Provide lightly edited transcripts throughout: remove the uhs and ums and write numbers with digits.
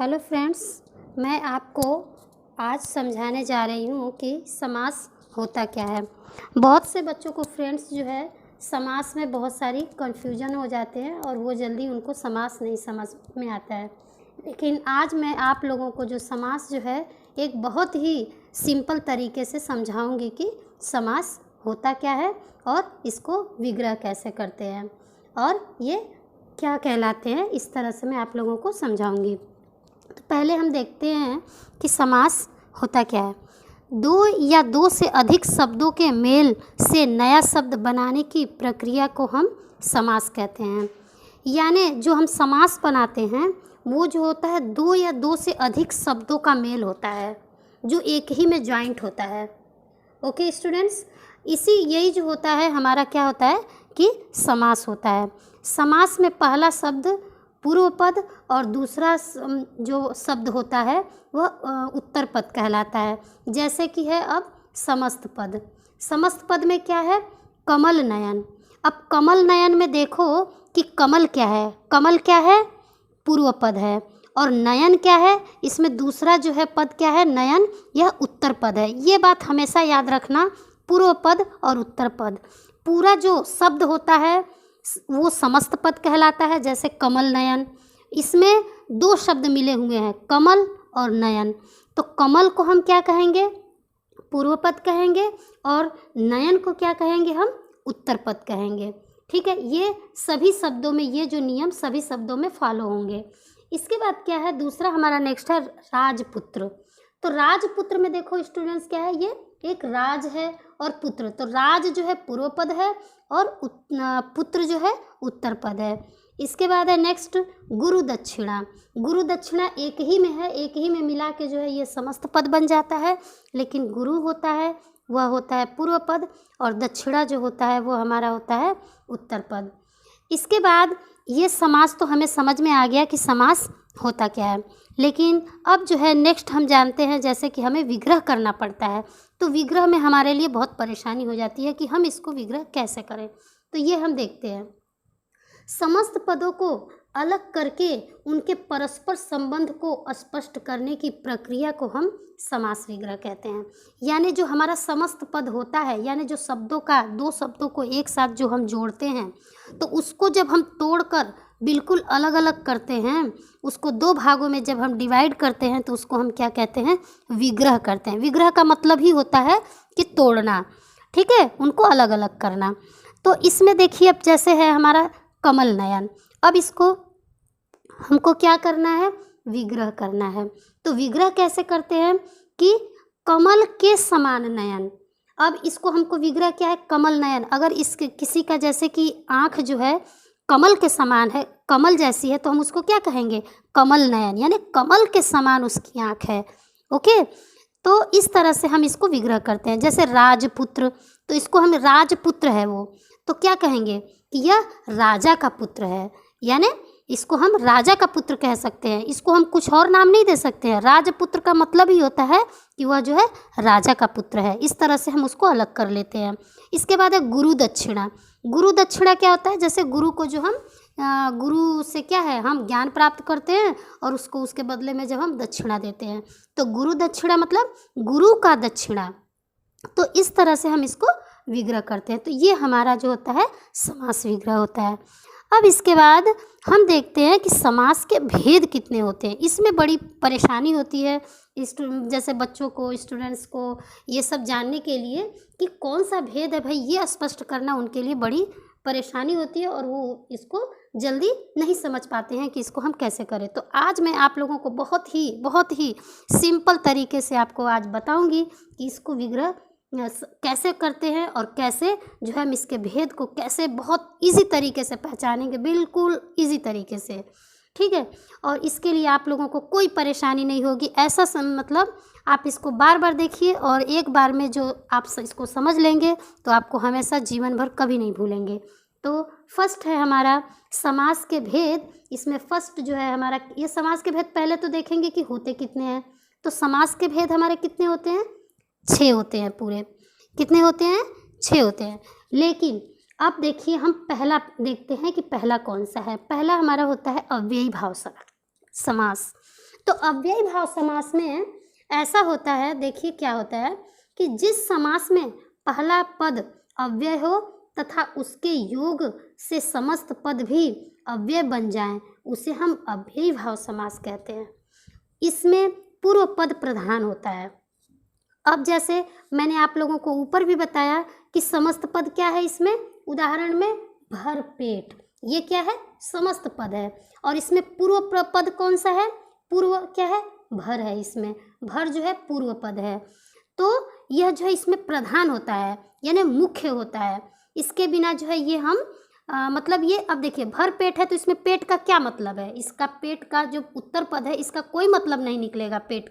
Hello friends, मैं आपको आज समझाने जा रही हूँ कि समास होता क्या है। बहुत से बच्चों को फ्रेंड्स जो है समास में बहुत सारी कन्फ्यूजन हो जाते हैं और वो जल्दी उनको समास नहीं समझ में आता है। लेकिन आज मैं आप लोगों को जो समास जो है एक बहुत ही सिंपल तरीके से समझाऊंगी कि समास होता क्या है और इसको विग्रह कैसे करते हैं और ये क्या कहलाते हैं, इस तरह से मैं आप लोगों को समझाऊंगी। तो पहले हम देखते हैं कि समास होता क्या है। दो या दो से अधिक शब्दों के मेल से नया शब्द बनाने की प्रक्रिया को हम समास कहते हैं। यानी जो हम समास बनाते हैं वो जो होता है दो या दो से अधिक शब्दों का मेल होता है जो एक ही में जॉइंट होता है। ओके स्टूडेंट्स, यही जो होता है हमारा क्या होता है कि समास होता है। समास में पहला शब्द पूर्व पद और दूसरा जो शब्द होता है वह उत्तर पद कहलाता है। जैसे कि है अब समस्त पद। समस्त पद में क्या है? कमल नयन। अब कमल नयन में देखो कि कमल क्या है? कमल क्या है? पूर्व पद है। और नयन क्या है? इसमें दूसरा जो है पद क्या है? नयन, यह उत्तर पद है। ये बात हमेशा याद रखना, पूर्व पद और उत्तर पद। पूरा जो शब्द होता है वो समस्त पद कहलाता है। जैसे कमल नयन, इसमें दो शब्द मिले हुए हैं, कमल और नयन। तो कमल को हम क्या कहेंगे? पूर्व पद कहेंगे और नयन को क्या कहेंगे? हम उत्तर पद कहेंगे। ठीक है, ये सभी शब्दों में, ये जो नियम सभी शब्दों में फॉलो होंगे। इसके बाद क्या है? दूसरा हमारा नेक्स्ट है राजपुत्र। तो राजपुत्र में देखो स्टूडेंट्स क्या है? ये एक राज है और पुत्र। तो राज जो है पूर्व पद है और पुत्र जो है उत्तर पद है। इसके बाद है नेक्स्ट गुरु दक्षिणा। गुरु दक्षिणा एक ही में है, एक ही में मिला के जो है ये समस्त पद बन जाता है। लेकिन गुरु होता है वह होता है पूर्व पद और दक्षिणा जो होता है वो हमारा होता है उत्तर पद। इसके बाद ये समास तो हमें समझ में आ गया कि समास होता क्या है। लेकिन अब जो है नेक्स्ट हम जानते हैं जैसे कि हमें विग्रह करना पड़ता है। तो विग्रह में हमारे लिए बहुत परेशानी हो जाती है कि हम इसको विग्रह कैसे करें। तो ये हम देखते हैं। समस्त पदों को अलग करके उनके परस्पर संबंध को स्पष्ट करने की प्रक्रिया को हम समास विग्रह कहते हैं। यानी जो हमारा समस्त पद होता है, यानी जो शब्दों का, दो शब्दों को एक साथ जो हम जोड़ते हैं, तो उसको जब हम तोड़कर बिल्कुल अलग अलग करते हैं, उसको दो भागों में जब हम डिवाइड करते हैं तो उसको हम क्या कहते हैं? विग्रह करते हैं। विग्रह का मतलब ही होता है कि तोड़ना, ठीक है, उनको अलग अलग करना। तो इसमें देखिए अब जैसे है हमारा कमल नयन, अब इसको हमको क्या करना है? विग्रह करना है। तो विग्रह कैसे करते हैं कि कमल के समान नयन। अब इसको हमको विग्रह क्या है? कमल नयन। अगर इसके किसी का जैसे कि आँख जो है कमल के समान है, कमल जैसी है, तो हम उसको क्या कहेंगे? कमल नयन, यानी कमल के समान उसकी आँख है। ओके, तो इस तरह से हम इसको विग्रह करते हैं। जैसे राजपुत्र, तो इसको हम राजपुत्र है वो, तो क्या कहेंगे कि यह राजा का पुत्र है, यानी इसको हम राजा का पुत्र कह सकते हैं। इसको हम कुछ और नाम नहीं दे सकते हैं। राजपुत्र का मतलब ही होता है कि वह जो है राजा का पुत्र है। इस तरह से हम उसको अलग कर लेते हैं। इसके बाद है गुरु दक्षिणा। गुरु दक्षिणा क्या होता है? जैसे गुरु को जो हम गुरु से क्या है, हम ज्ञान प्राप्त करते हैं और उसको उसके बदले में जब हम दक्षिणा देते हैं, तो गुरु दक्षिणा मतलब गुरु का दक्षिणा। तो इस तरह से हम इसको विग्रह करते हैं। तो ये हमारा जो होता है समास विग्रह होता है। अब इसके बाद हम देखते हैं कि समास के भेद कितने होते हैं। इसमें बड़ी परेशानी होती है जैसे बच्चों को, स्टूडेंट्स को ये सब जानने के लिए कि कौन सा भेद है भाई, ये स्पष्ट करना उनके लिए बड़ी परेशानी होती है और वो इसको जल्दी नहीं समझ पाते हैं कि इसको हम कैसे करें। तो आज मैं आप लोगों को बहुत ही सिंपल तरीके से आपको आज बताऊंगी कि इसको विग्रह कैसे करते हैं और कैसे जो है हम इसके भेद को कैसे बहुत इजी तरीके से पहचानेंगे, बिल्कुल इजी तरीके से, ठीक है। और इसके लिए आप लोगों को कोई परेशानी नहीं होगी। ऐसा मतलब आप इसको बार बार देखिए और एक बार में जो आप इसको समझ लेंगे तो आपको हमेशा जीवन भर कभी नहीं भूलेंगे। तो फर्स्ट है हमारा समास के भेद। इसमें फर्स्ट जो है हमारा ये समास के भेद पहले तो देखेंगे कि होते कितने हैं। तो समास के भेद हमारे कितने होते हैं? 6 होते हैं पूरे। कितने होते हैं? 6 होते हैं। लेकिन अब देखिए हम पहला देखते हैं कि पहला कौन सा है। पहला हमारा होता है अव्ययी भाव समास। तो अव्ययी भाव समास में ऐसा होता है, देखिए क्या होता है कि जिस समास में पहला पद अव्यय हो तथा उसके योग से समस्त पद भी अव्यय बन जाएं, उसे हम अव्ययी भाव समास कहते हैं। इसमें पूर्व पद प्रधान होता है। अब जैसे मैंने आप लोगों को ऊपर भी बताया कि समस्त पद क्या है, इसमें उदाहरण में भर पेट, ये क्या है, समस्त पद है। और इसमें पूर्व पद कौन सा है, पूर्व क्या है, भर है। इसमें भर जो है पूर्व पद है, तो यह जो है इसमें प्रधान होता है, यानी मुख्य होता है। इसके बिना जो है ये हम मतलब ये, अब देखिए भर पेट है तो इसमें पेट का क्या मतलब है, इसका पेट का जो उत्तर पद है इसका कोई मतलब नहीं निकलेगा। पेट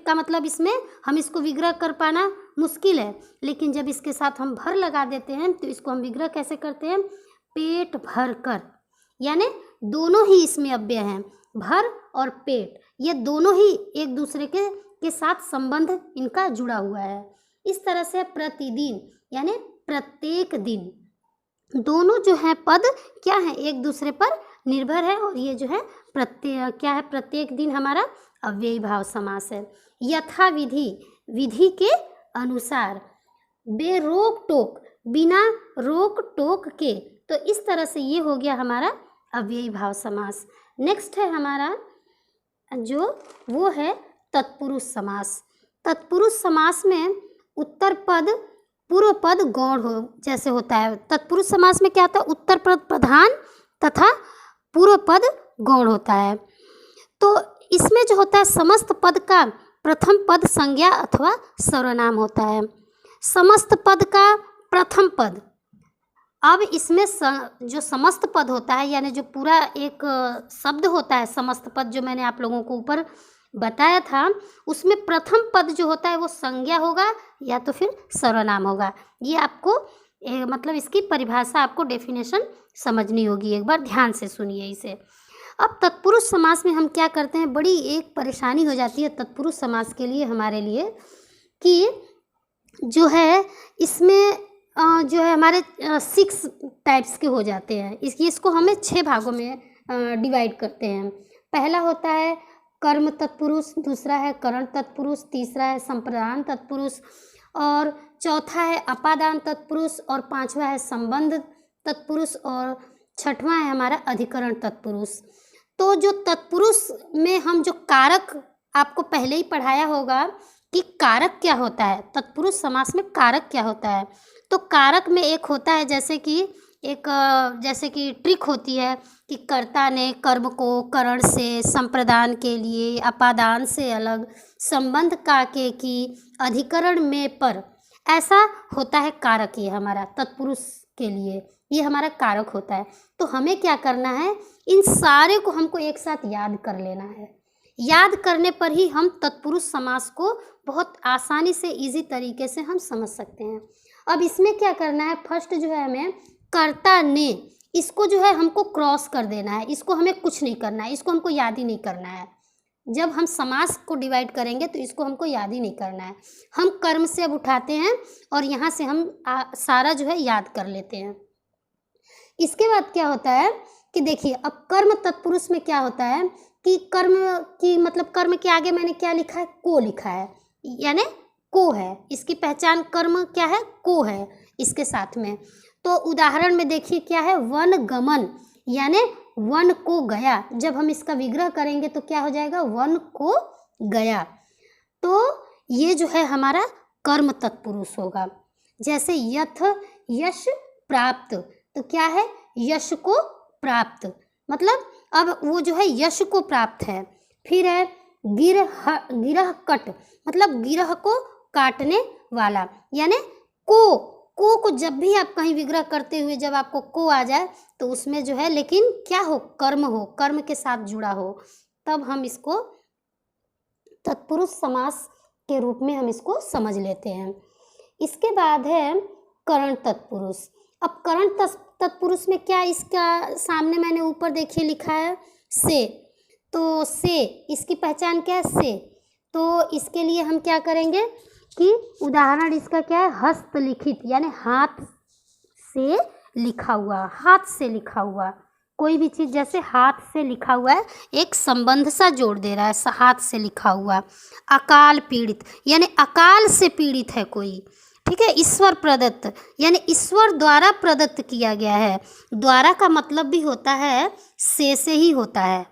का मतलब इसमें हम इसको विग्रह कर पाना मुश्किल है, लेकिन जब इसके साथ हम भर लगा देते हैं तो इसको हम विग्रह कैसे करते हैं, पेट भर कर, यानी दोनों ही इसमें अव्यय हैं, भर और पेट, ये दोनों ही एक दूसरे के साथ संबंध इनका जुड़ा हुआ है। इस तरह से प्रतिदिन यानी प्रत्येक दिन, दोनों जो है पद क्या है, एक दूसरे पर निर्भर है, और ये जो है क्या है, प्रत्येक दिन हमारा अव्ययी भाव समास है। यथा विधि, विधि के अनुसार, बेरोक टोक, बिना रोक टोक के, तो इस तरह से ये हो गया हमारा अव्ययी भाव समास। नेक्स्ट है हमारा जो वो है तत्पुरुष समास। तत्पुरुष समास में उत्तर पद पूर्व पद गौण हो जैसे होता है। तत्पुरुष समास में क्या होता है, उत्तर पद प्रधान तथा पूर्व पद गौण होता है। तो इसमें जो होता है समस्त पद का प्रथम पद संज्ञा अथवा सर्वनाम होता है। समस्त पद का प्रथम पद, अब इसमें जो समस्त पद होता है, यानी जो पूरा एक शब्द होता है समस्त पद, जो मैंने आप लोगों को ऊपर बताया था, उसमें प्रथम पद जो होता है वो संज्ञा होगा या तो फिर सर्वनाम होगा। ये आपको मतलब इसकी परिभाषा, आपको डेफिनेशन समझनी होगी, एक बार ध्यान से सुनिए इसे। अब तत्पुरुष समास में हम क्या करते हैं, बड़ी एक परेशानी हो जाती है तत्पुरुष समास के लिए हमारे लिए, कि जो है इसमें जो है हमारे 6 टाइप्स के हो जाते हैं। इसको हमें 6 भागों में डिवाइड करते हैं। पहला होता है कर्म तत्पुरुष, दूसरा है करण तत्पुरुष, तीसरा है संप्रदान तत्पुरुष, और चौथा है अपादान तत्पुरुष, और पांचवा है संबंध तत्पुरुष, और छठवां है हमारा अधिकरण तत्पुरुष। तो जो तत्पुरुष में हम जो कारक, आपको पहले ही पढ़ाया होगा कि कारक क्या होता है, तत्पुरुष समास में कारक क्या होता है। तो कारक में एक होता है जैसे कि ट्रिक होती है कि कर्ता ने कर्म को करण से, संप्रदान के लिए अपादान से अलग, संबंध का के की, अधिकरण में पर, ऐसा होता है कारक। ये हमारा तत्पुरुष के लिए ये हमारा कारक होता है। तो हमें क्या करना है, इन सारे को हमको एक साथ याद कर लेना है। याद करने पर ही हम तत्पुरुष समास को बहुत आसानी से, इजी तरीके से हम समझ सकते हैं। अब इसमें क्या करना है, फर्स्ट जो है हमें कर्ता ने, इसको जो है हमको क्रॉस कर देना है, इसको हमें कुछ नहीं करना है, इसको हमको याद ही नहीं करना है। जब हम समास को डिवाइड करेंगे तो इसको हमको याद ही नहीं करना है। हम कर्म से अब उठाते हैं और यहाँ से हम सारा जो है याद कर लेते हैं। इसके बाद क्या होता है कि देखिए, अब कर्म तत्पुरुष में क्या होता है कि कर्म की मतलब कर्म के आगे मैंने क्या लिखा है, को लिखा है, यानी को है, इसकी पहचान कर्म क्या है, को है इसके साथ में। तो उदाहरण में देखिए क्या है, वन गमन, यानी वन को गया। जब हम इसका विग्रह करेंगे तो क्या हो जाएगा, वन को गया। तो ये जो है हमारा कर्म तत्पुरुष होगा। जैसे यथ यश प्राप्त, तो क्या है, यश को प्राप्त, मतलब अब वो जो है यश को प्राप्त है। फिर है गिरह कट, मतलब गिरह को काटने वाला, यानी को जब भी आप कहीं विग्रह करते हुए जब आपको को आ जाए तो उसमें जो है, लेकिन क्या हो, कर्म के साथ जुड़ा हो, तब हम इसको तत्पुरुष समास के रूप में हम इसको समझ लेते हैं। इसके बाद है करण तत्पुरुष। अब करण तत्पुरुष में क्या, इसका सामने मैंने ऊपर देखिए लिखा है से, तो से इसकी पहचान क्या है, से। तो इसके लिए हम क्या करेंगे कि उदाहरण इसका क्या है, हस्तलिखित, यानी हाथ से लिखा हुआ, हाथ से लिखा हुआ कोई भी चीज़ जैसे हाथ से लिखा हुआ है, एक संबंध सा जोड़ दे रहा है, हाथ से लिखा हुआ। अकाल पीड़ित यानी अकाल से पीड़ित है कोई, ठीक है। ईश्वर प्रदत्त यानी ईश्वर द्वारा प्रदत्त किया गया है। द्वारा का मतलब भी होता है से ही होता है,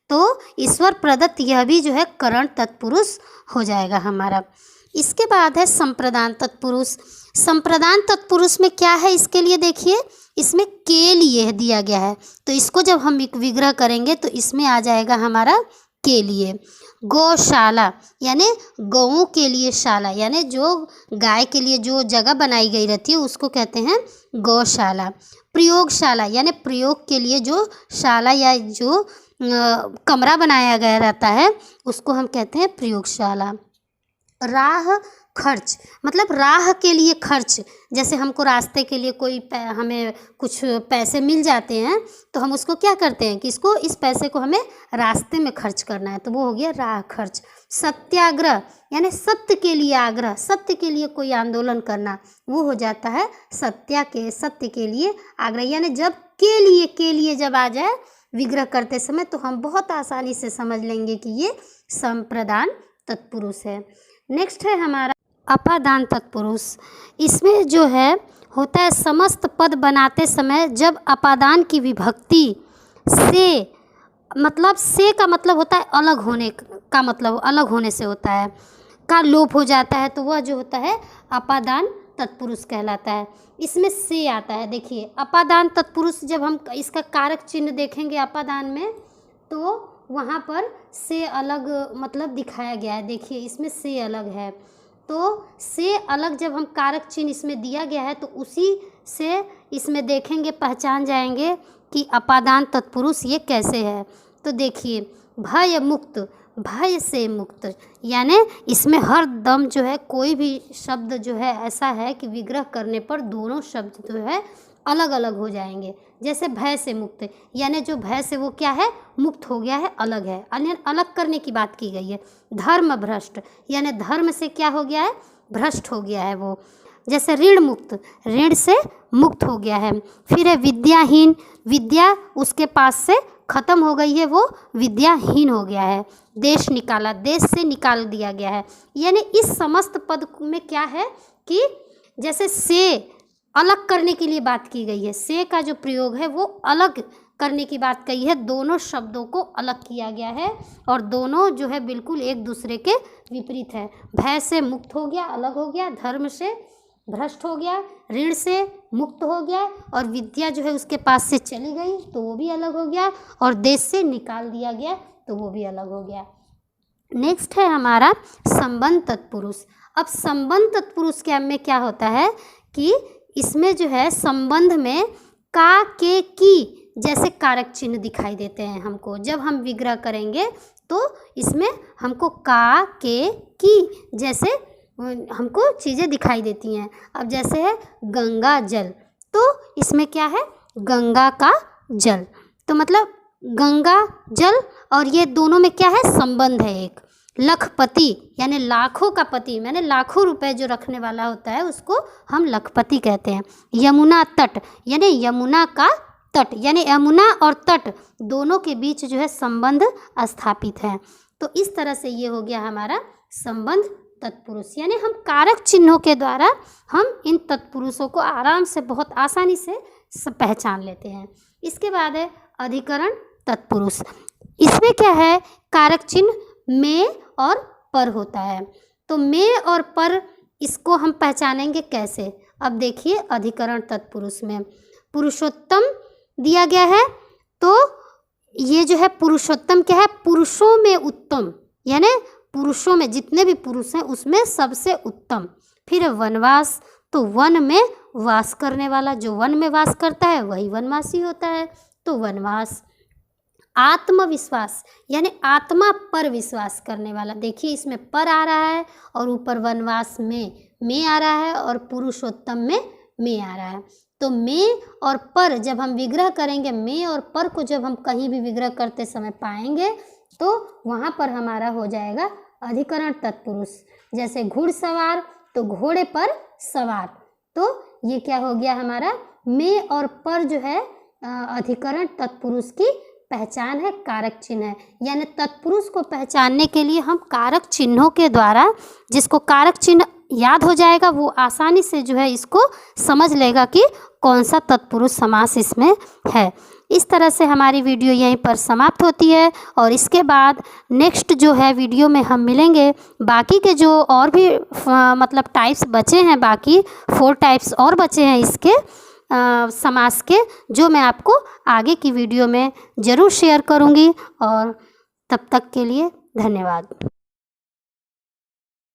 तो ईश्वर प्रदत्त यह भी जो है करण तत्पुरुष हो जाएगा हमारा। इसके बाद है संप्रदान तत्पुरुष। संप्रदान तत्पुरुष में क्या है, इसके लिए देखिए इसमें के लिए दिया गया है, तो इसको जब हम विग्रह करेंगे तो इसमें आ जाएगा हमारा के लिए। गौशाला यानी गौओं के लिए शाला, यानी जो गाय के लिए जो जगह बनाई गई रहती है उसको कहते हैं गौशाला। प्रयोगशाला यानी प्रयोग के लिए जो शाला या जो कमरा बनाया गया रहता है उसको हम कहते हैं प्रयोगशाला। राह खर्च मतलब राह के लिए खर्च, जैसे हमको रास्ते के लिए कोई हमें कुछ पैसे मिल जाते हैं तो हम उसको क्या करते हैं कि इसको इस पैसे को हमें रास्ते में खर्च करना है, तो वो हो गया राह खर्च। सत्याग्रह यानी सत्य के लिए आग्रह, सत्य के लिए कोई आंदोलन करना, वो हो जाता है सत्य के लिए आग्रह। यानी जब के लिए जब आ जाए विग्रह करते समय तो हम बहुत आसानी से समझ लेंगे कि ये संप्रदान तत्पुरुष है। नेक्स्ट है हमारा अपादान तत्पुरुष। इसमें जो है होता है समस्त पद बनाते समय जब अपादान की विभक्ति से, मतलब से का मतलब होता है अलग होने का, मतलब अलग होने से होता है, का लोप हो जाता है, तो वह जो होता है अपादान तत्पुरुष कहलाता है। इसमें से आता है, देखिए अपादान तत्पुरुष जब हम इसका कारक चिन्ह देखेंगे अपादान में तो वहाँ पर से अलग मतलब दिखाया गया है। देखिए इसमें से अलग है, तो से अलग जब हम कारक चिन्ह इसमें दिया गया है तो उसी से इसमें देखेंगे पहचान जाएंगे कि अपादान तत्पुरुष ये कैसे है। तो देखिए भय मुक्त, भय से मुक्त, यानी इसमें हर दम जो है कोई भी शब्द जो है ऐसा है कि विग्रह करने पर दोनों शब्द जो है अलग अलग हो जाएंगे। जैसे भय से मुक्त, यानी जो भय से वो क्या है मुक्त हो गया है, अलग है, अन्य अलग करने की बात की गई है। धर्म भ्रष्ट यानी धर्म से क्या हो गया है, भ्रष्ट हो गया है वो। जैसे ऋण मुक्त, ऋण से मुक्त हो गया है। फिर है विद्याहीन, विद्या उसके पास से खत्म हो गई है, वो विद्याहीन हो गया है। देश निकाला, देश से निकाल दिया गया है। यानी इस समस्त पद में क्या है कि जैसे से अलग करने के लिए बात की गई है, से का जो प्रयोग है वो अलग करने की बात कही है, दोनों शब्दों को अलग किया गया है और दोनों जो है बिल्कुल एक दूसरे के विपरीत है। भय से मुक्त हो गया, अलग हो गया, धर्म से भ्रष्ट हो गया, ऋण से मुक्त हो गया, और विद्या जो है उसके पास से चली गई तो वो भी अलग हो गया, और देश से निकाल दिया गया तो वो भी अलग हो गया। नेक्स्ट है हमारा संबंध तत्पुरुष। अब संबंध तत्पुरुष के में क्या होता है कि इसमें जो है संबंध में का, के, की जैसे कारक चिन्ह दिखाई देते हैं हमको। जब हम विग्रह करेंगे तो इसमें हमको का, के, की जैसे हमको चीज़ें दिखाई देती हैं। अब जैसे है गंगा जल, तो इसमें क्या है गंगा का जल, तो मतलब गंगा जल, और ये दोनों में क्या है संबंध है एक। लखपति यानी लाखों का पति, मैंने लाखों रुपए जो रखने वाला होता है उसको हम लखपति कहते हैं। यमुना तट यानी यमुना का तट, यानी यमुना और तट दोनों के बीच जो है संबंध स्थापित है। तो इस तरह से ये हो गया हमारा संबंध तत्पुरुष। यानी हम कारक चिन्हों के द्वारा हम इन तत्पुरुषों को आराम से बहुत आसानी से पहचान लेते हैं। इसके बाद है अधिकरण तत्पुरुष। इसमें क्या है कारक चिन्ह में और पर होता है, तो में और पर इसको हम पहचानेंगे कैसे। अब देखिए अधिकरण तत्पुरुष में पुरुषोत्तम दिया गया है, तो ये जो है पुरुषोत्तम क्या है, पुरुषों में उत्तम, यानी पुरुषों में जितने भी पुरुष हैं उसमें सबसे उत्तम। फिर वनवास, तो वन में वास करने वाला, जो वन में वास करता है वही वनवासी होता है, तो वनवास। आत्मविश्वास यानी आत्मा पर विश्वास करने वाला, देखिए इसमें पर आ रहा है और ऊपर वनवास में आ रहा है और पुरुषोत्तम में आ रहा है। तो में और पर जब हम विग्रह करेंगे, में और पर को जब हम कहीं भी विग्रह करते समय पाएंगे तो वहाँ पर हमारा हो जाएगा अधिकरण तत्पुरुष। जैसे घुड़सवार, तो घोड़े पर सवार, तो ये क्या हो गया हमारा में और पर जो है अधिकरण तत्पुरुष की पहचान है, कारक चिन्ह है। यानी तत्पुरुष को पहचानने के लिए हम कारक चिन्हों के द्वारा, जिसको कारक चिन्ह याद हो जाएगा वो आसानी से जो है इसको समझ लेगा कि कौन सा तत्पुरुष समास इसमें है। इस तरह से हमारी वीडियो यहीं पर समाप्त होती है और इसके बाद नेक्स्ट जो है वीडियो में हम मिलेंगे। बाकी के जो और भी मतलब टाइप्स बचे हैं, बाकी 4 टाइप्स और बचे हैं इसके समास के, जो मैं आपको आगे की वीडियो में ज़रूर शेयर करूँगी। और तब तक के लिए धन्यवाद।